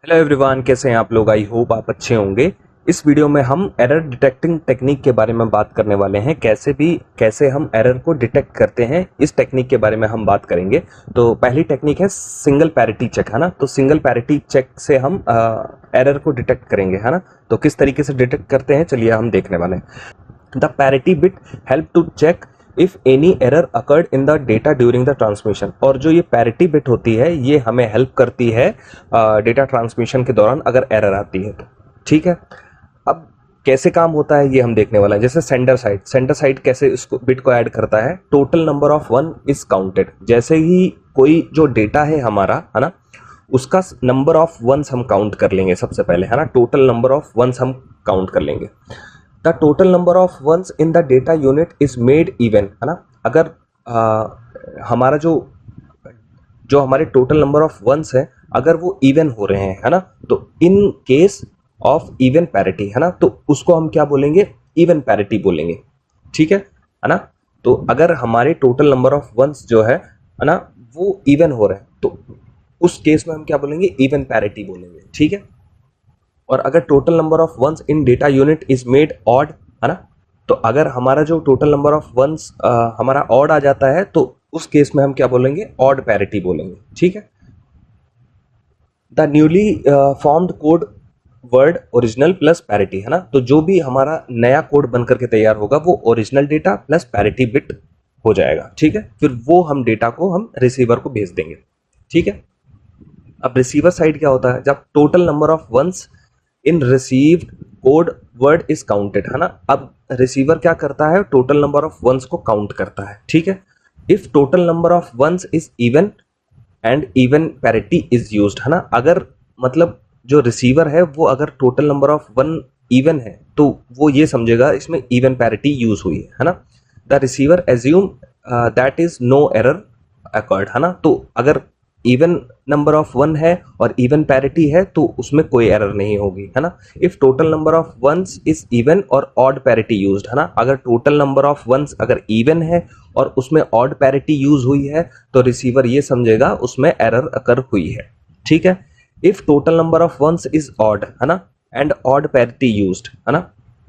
Hello everyone, कैसे हैं आप लोग। आई होप आप अच्छे होंगे। इस वीडियो में हम एरर डिटेक्टिंग टेक्निक के बारे में बात करने वाले हैं। कैसे हम एरर को डिटेक्ट करते हैं, इस टेक्निक के बारे में हम बात करेंगे। तो पहली टेक्निक है सिंगल पैरिटी चेक, है ना। तो सिंगल पैरिटी चेक से हम एरर को डिटेक्ट करेंगे, है ना। तो किस तरीके से डिटेक्ट करते हैं, चलिए हम देखने वाले हैं। The parity bit help to check if any error occurred in the data during the transmission. और जो ये पैरिटी बिट होती है ये हमें हेल्प करती है डेटा ट्रांसमिशन के दौरान अगर एरर आती है तो। ठीक है, अब कैसे काम होता है ये हम देखने वाला है। जैसे सेंडर साइड कैसे इसको बिट को ऐड करता है। Total number of one is counted. जैसे ही कोई जो डेटा है हमारा, है ना, उसका नंबर ऑफ वंस हम काउंट कर लेंगे सबसे पहले, है ना। टोटल नंबर ऑफ वंस हम काउंट कर लेंगे। The total number of ones in the data unit is made even, है ना। अगर हमारा जो हमारे टोटल नंबर ऑफ वंस है अगर वो इवन हो रहे हैं, है ना, तो in case of even parity, है ना, तो उसको हम क्या बोलेंगे, इवन पैरिटी बोलेंगे। ठीक है ना। तो अगर हमारे टोटल नंबर ऑफ वंस जो है ना, वो इवन हो रहे हैं तो उस केस में हम क्या बोलेंगे, इवन पैरिटी बोलेंगे। ठीक है। और अगर total number of ones in data unit is made odd, है ना, तो अगर हमारा जो टोटल नंबर ऑफ वंस हमारा ऑड आ जाता है तो उस केस में हम क्या बोलेंगे, ऑड पैरिटी बोलेंगे। ठीक है। The newly formed code word original plus parity, है ना। तो जो भी हमारा नया कोड बनकर के तैयार होगा वो original data plus parity bit हो जाएगा। ठीक है। फिर वो हम डेटा को हम रिसीवर को भेज देंगे। ठीक है। अब रिसीवर साइड क्या होता है, जब total number of ones in received code word is counted, है ना। अब रिसीवर क्या करता है, टोटल नंबर ऑफ वंस को काउंट करता है। ठीक है। If total number of ones is even and even parity is used, है ना। अगर मतलब जो रिसीवर है वो अगर total number of one even है तो वो ये समझेगा इसमें इवन पैरिटी यूज हुई है ना। The receiver assume that is no error occurred, है ना। तो अगर इवन नंबर ऑफ वन है और इवन पैरिटी है तो उसमें कोई एरर नहीं होगी, है ना। If total number of ones is even और ऑड पैरिटी यूज्ड, है ना। अगर टोटल नंबर ऑफ वंस अगर इवन है और उसमें ऑड पैरिटी यूज हुई है तो रिसीवर ये समझेगा उसमें एरर अकर हुई है। ठीक है। If total number of ones is odd, है ना, एंड ऑड पैरिटी यूज्ड, है ना,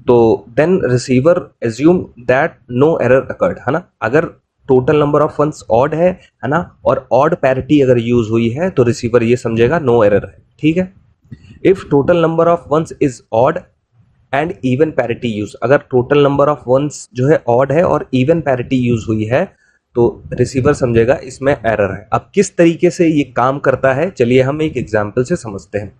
तो then receiver assume that no error occurred, है ना। अगर total number of ones odd है ना, और ऑड पैरिटी अगर यूज हुई है तो रिसीवर ये समझेगा नो एरर है। ठीक है। If total number of ones is odd and even parity use, अगर टोटल नंबर ऑफ वंस जो है ऑड है और इवन पैरिटी यूज हुई है तो रिसीवर समझेगा इसमें एरर है। अब किस तरीके से ये काम करता है, चलिए हम एक एग्जाम्पल से समझते हैं।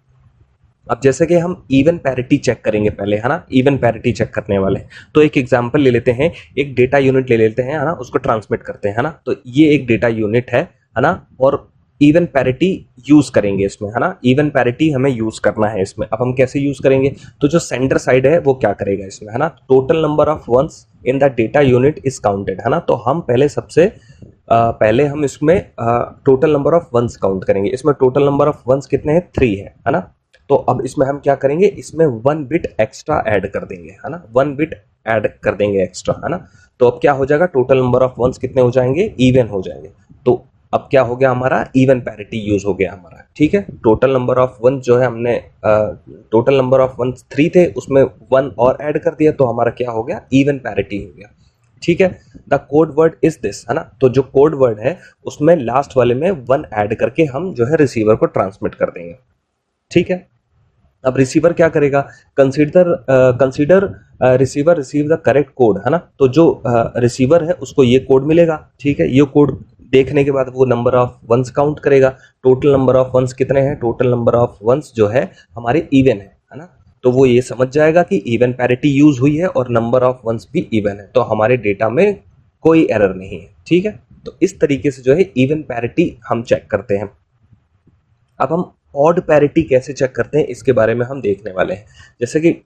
अब जैसे कि हम इवन पैरिटी चेक करेंगे पहले, है ना, इवन पैरिटी चेक करने वाले। तो एक एग्जांपल ले लेते हैं, एक डेटा यूनिट ले लेते हैं, है ना, उसको ट्रांसमिट करते हैं, है ना। तो ये एक डेटा यूनिट है ना, और इवन पैरिटी यूज करेंगे इसमें, है ना। इवन पैरिटी हमें यूज करना है इसमें। अब हम कैसे यूज करेंगे, तो जो सेंडर साइड है वो क्या करेगा इसमें, है ना, total number of ones in the data unit is counted, है ना। तो हम पहले सबसे पहले हम इसमें total number of ones count करेंगे। इसमें टोटल नंबर ऑफ वंस कितने हैं, 3 है ना। तो अब इसमें हम क्या करेंगे, इसमें 1 बिट एक्स्ट्रा ऐड कर देंगे, है ना, 1 बिट ऐड कर देंगे एक्स्ट्रा, है ना। तो अब क्या हो जाएगा, टोटल नंबर ऑफ वंस कितने हो जाएंगे, इवन हो जाएंगे। तो अब क्या हो गया, हमारा इवन पैरिटी यूज हो गया हमारा। ठीक है। टोटल नंबर ऑफ वंस जो है हमने टोटल नंबर ऑफ वंस 3 थे, उसमें 1 और ऐड कर दिया तो हमारा क्या हो गया, इवन पैरिटी हो गया। ठीक है। The code word is this, है ना। तो जो कोड वर्ड है उसमें लास्ट वाले में 1 ऐड करके हम जो है रिसीवर को ट्रांसमिट कर देंगे। ठीक है। अब रिसीवर क्या करेगा, consider receiver receive the correct code, है ना। तो जो रिसीवर है उसको ये कोड मिलेगा। ठीक है। ये कोड देखने के बाद वो नंबर ऑफ वंस काउंट करेगा। टोटल नंबर ऑफ वंस कितने हैं, टोटल नंबर ऑफ वंस जो है हमारे इवन है ना। तो वो ये समझ जाएगा कि इवन पैरिटी यूज हुई है और नंबर ऑफ वंस भी इवन है, तो हमारे डेटा में कोई एरर नहीं है। ठीक है। तो इस तरीके से जो है इवन पैरिटी हम चेक करते हैं। अब हम ऑड पैरिटी कैसे चेक करते हैं इसके बारे में हम देखने वाले हैं। जैसे कि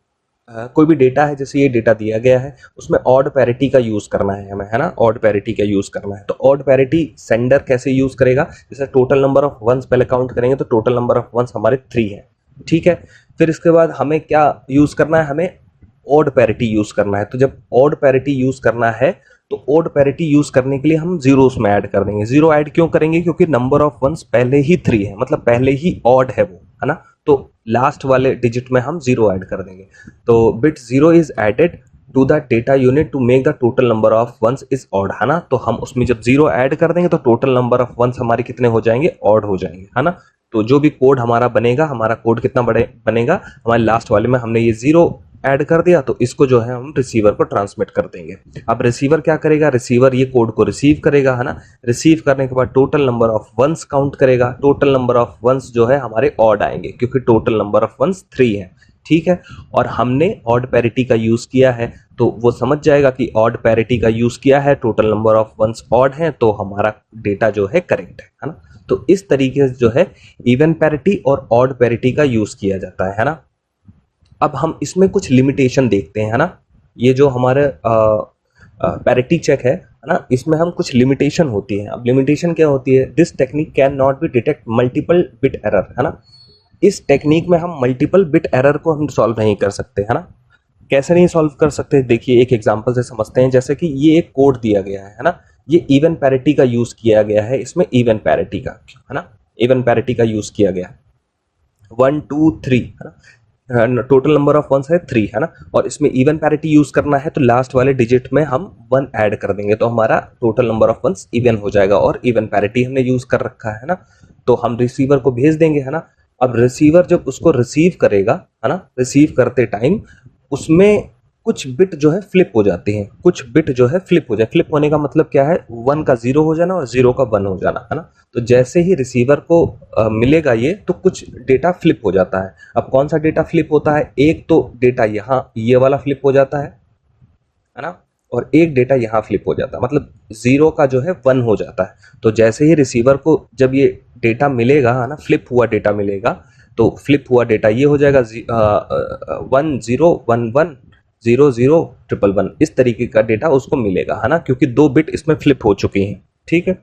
कोई भी डेटा है, जैसे ये डेटा दिया गया है, उसमें ऑड पैरिटी का यूज करना है हमें, है ना, ऑड पैरिटी का यूज करना है। तो ऑड पैरिटी सेंडर कैसे यूज करेगा, जैसे टोटल नंबर ऑफ वंस पहले काउंट करेंगे तो टोटल नंबर ऑफ वंस हमारे 3 है। ठीक है। फिर इसके बाद हमें क्या यूज करना है, हमें ऑड पैरिटी यूज करना है। तो जब ऑड पैरिटी यूज करना है तो ऑड पैरिटी यूज करने के लिए हम जीरो उसमें ऐड कर देंगे। जीरो ऐड क्यों करेंगे, क्योंकि नंबर ऑफ वंस पहले ही 3 है, मतलब पहले ही ऑड है वो, है ना। तो लास्ट वाले डिजिट में हम 0 ऐड कर देंगे। तो bit 0 is added to the data unit to make the total number of ones is odd, है ना। तो हम उसमें जब 0 ऐड कर देंगे तो टोटल नंबर ऑफ वंस हमारे कितने हो जाएंगे, ऑड हो जाएंगे, है ना। तो जो भी कोड हमारा बनेगा, हमारा कोड कितना बनेगा, हमारे लास्ट वाले में हमने ये 0 ऐड कर दिया, तो इसको जो है हम रिसीवर को ट्रांसमिट कर देंगे। अब रिसीवर क्या करेगा, रिसीवर ये कोड को रिसीव करेगा, है ना। रिसीव करने के बाद total number of ones count करेगा। टोटल नंबर ऑफ वंस जो है हमारे ऑड आएंगे, क्योंकि टोटल नंबर ऑफ वंस 3 है, ठीक है। और हमने ऑड पैरिटी का यूज किया है, तो वो समझ जाएगा कि ऑड पैरिटी का यूज किया है, total number of ones odd है, तो हमारा डेटा जो है करेक्ट है ना। तो इस तरीके से जो है इवन पैरिटी और ऑड पैरिटी का यूज किया जाता है ना। अब हम इसमें कुछ लिमिटेशन देखते हैं, है ना। ये जो हमारे पैरिटी चेक है ना, इसमें हम कुछ लिमिटेशन होती है। अब लिमिटेशन क्या होती है, this technique can not be detect multiple bit error, है ना। इस टेक्निक में हम मल्टीपल बिट एरर को हम सॉल्व नहीं कर सकते, है ना। कैसे नहीं सॉल्व कर सकते, देखिए एक एग्जांपल से समझते हैं। जैसे कि ये एक कोड दिया गया है ना, ये इवन पैरिटी का यूज किया गया है, इसमें इवन पैरिटी का, है ना, इवन पैरिटी का यूज किया गया 1 2 3, है ना। टोटल नंबर ऑफ वंस है 3, है ना। और इसमें इवन पैरिटी यूज करना है, तो लास्ट वाले डिजिट में हम 1 ऐड कर देंगे, तो हमारा total number of ones even हो जाएगा। और इवन पैरिटी हमने यूज कर रखा है ना, तो हम रिसीवर को भेज देंगे, है ना। अब रिसीवर जब उसको रिसीव करेगा, है ना, रिसीव करते टाइम उसमें कुछ बिट जो है फ्लिप हो जाते हैं, कुछ बिट जो है फ्लिप हो जाए। फ्लिप होने का मतलब क्या है, 1 का 0 हो जाना और 0 का 1 हो जाना, है ना। तो जैसे ही रिसीवर को मिलेगा ये, तो कुछ डेटा फ्लिप हो जाता है। अब कौन सा डेटा फ्लिप होता है, एक तो डेटा यहाँ ये वाला फ्लिप हो जाता है ना, और एक डेटा यहाँ फ्लिप हो जाता है, मतलब 0 का जो है 1 हो जाता है। तो जैसे ही रिसीवर को जब ये डेटा मिलेगा, है ना, फ्लिप हुआ डेटा मिलेगा, तो फ्लिप हुआ डेटा ये हो जाएगा 1 0 1 1 0 0 1 1 इस तरीके का डेटा उसको मिलेगा, है ना, क्योंकि 2 बिट इसमें फ्लिप हो चुकी हैं, ठीक है।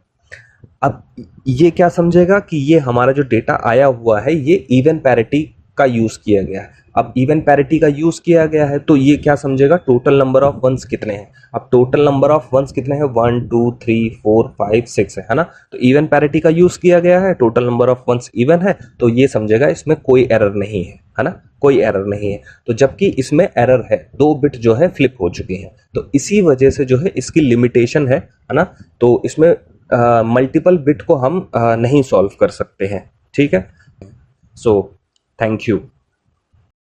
अब ये क्या समझेगा कि ये हमारा जो डेटा आया हुआ है ये इवन पैरिटी का यूज किया गया है। अब इवन पैरिटी का यूज किया गया है, तो ये क्या समझेगा, टोटल नंबर ऑफ वंस कितने हैं। अब टोटल नंबर ऑफ वंस कितने हैं, 1 2 3 4 5 6 है ना। तो इवन पैरिटी का यूज किया गया है, total number of ones even है, तो ये समझेगा इसमें कोई एरर नहीं है ना, कोई एरर नहीं है। तो जबकि इसमें एरर है, 2 बिट जो है फ्लिप हो चुके हैं, तो इसी वजह से जो है इसकी लिमिटेशन है ना। तो इसमें मल्टीपल बिट को हम नहीं सॉल्व कर सकते हैं, ठीक है। So thank you.